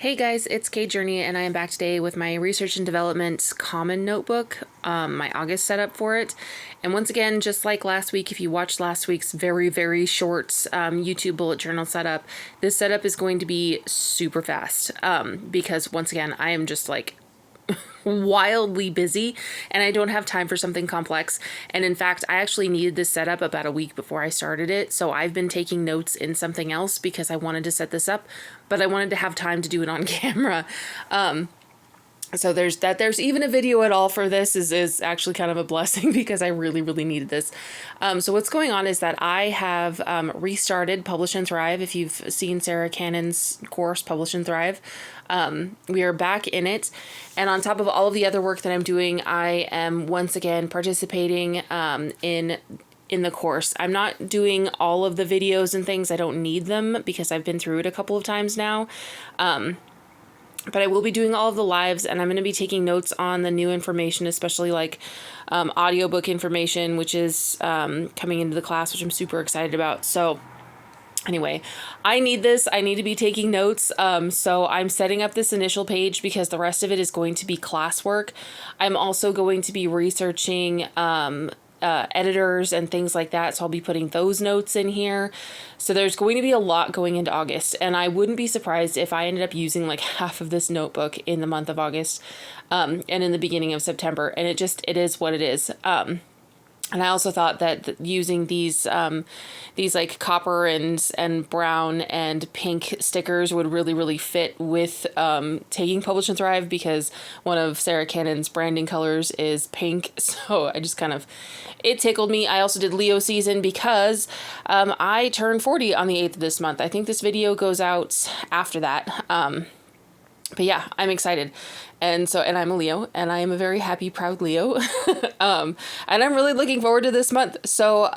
Hey guys, it's Kay Journey, and I am back today with my research and development common notebook, my August setup for it. And once again, just like last week, if you watched last week's very short YouTube bullet journal setup, this setup is going to be super fast because once again, I am just like wildly busy and I don't have time for something complex. And in fact, I actually needed this setup about a week before I started it. So I've been taking notes in something else because I wanted to set this up, but I wanted to have time to do it on camera. So there's that. There's even a video at all for this is actually kind of a blessing because I really needed this. So what's going on is that I have restarted Publish and Thrive. If you've seen Sarah Cannon's course, Publish and Thrive, we are back in it. And on top of all of the other work that I'm doing, I am once again participating in the course. I'm not doing all of the videos and things. I don't need them because I've been through it a couple of times now. But I will be doing all of the lives, and I'm going to be taking notes on the new information, especially like audiobook information, which is coming into the class, which I'm super excited about. So anyway, I need this. I need to be taking notes. So I'm setting up this initial page because the rest of it is going to be classwork. I'm also going to be researching editors and things like that. So I'll be putting those notes in here. So there's going to be a lot going into August, and I wouldn't be surprised if I ended up using like half of this notebook in the month of August, and in the beginning of September. And it is what it is. And I also thought that using these like copper and brown and pink stickers would really fit with taking Publish and Thrive, because one of Sarah Cannon's branding colors is pink. So I just it tickled me. I also did Leo season because I turned 40 on the 8th of this month. I think this video goes out after that. But yeah, I'm excited. And I'm a Leo, and I am a very happy, proud Leo. And I'm really looking forward to this month. So,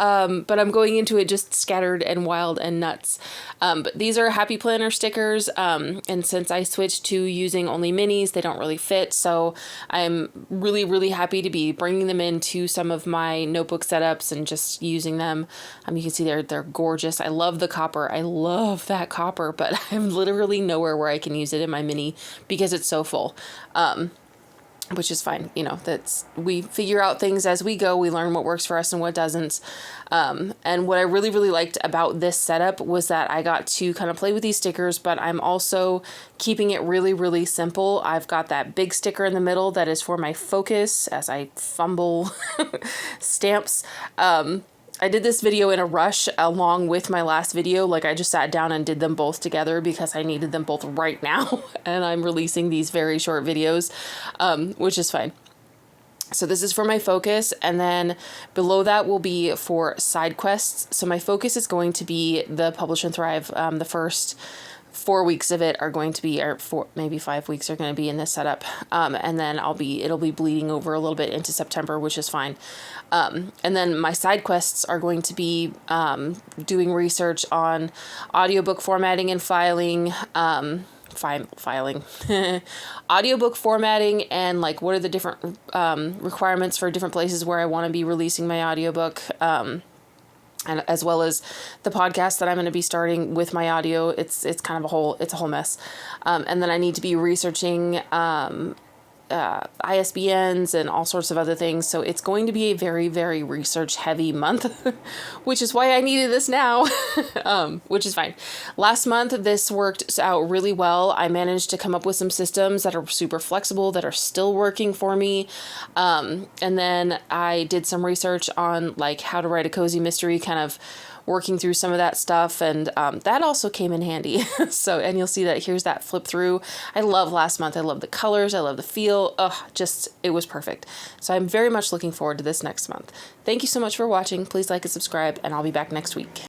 but I'm going into it just scattered and wild and nuts. But these are Happy Planner stickers. And since I switched to using only minis, they don't really fit. So I'm really happy to be bringing them into some of my notebook setups and just using them. You can see they're gorgeous. I love the copper. I love that copper, but I'm literally nowhere where I can use it in my mini because it's so full. Which is fine. We figure out things as we go. We learn what works for us and what doesn't. And what I really liked about this setup was that I got to kind of play with these stickers, but I'm also keeping it really simple. I've got that big sticker in the middle that is for my focus as I fumble stamps. I did this video in a rush along with my last video. Like, I just sat down and did them both together because I needed them both right now. And I'm releasing these very short videos, which is fine. So this is for my focus, and then below that will be for side quests. So my focus is going to be the Publish and Thrive. The first 4 weeks of it are going to be, or maybe 5 weeks are going to be in this setup. And then it'll be bleeding over a little bit into September, which is fine. And then my side quests are going to be doing research on audiobook formatting and filing, audiobook formatting, and like what are the different requirements for different places where I want to be releasing my audiobook. And as well as the podcast that I'm going to be starting with my audio. It's kind of a whole mess. And then I need to be researching ISBNs and all sorts of other things. So it's going to be a very research heavy month, which is why I needed this now, which is fine. Last month, this worked out really well. I managed to come up with some systems that are super flexible, that are still working for me. And then I did some research on like how to write a cozy mystery, kind of working through some of that stuff, and that also came in handy. So, and you'll see that here's that flip through. I love last month. I love the colors. I love the feel. It was perfect. So I'm very much looking forward to this next month. Thank you so much for watching. Please like and subscribe, and I'll be back next week.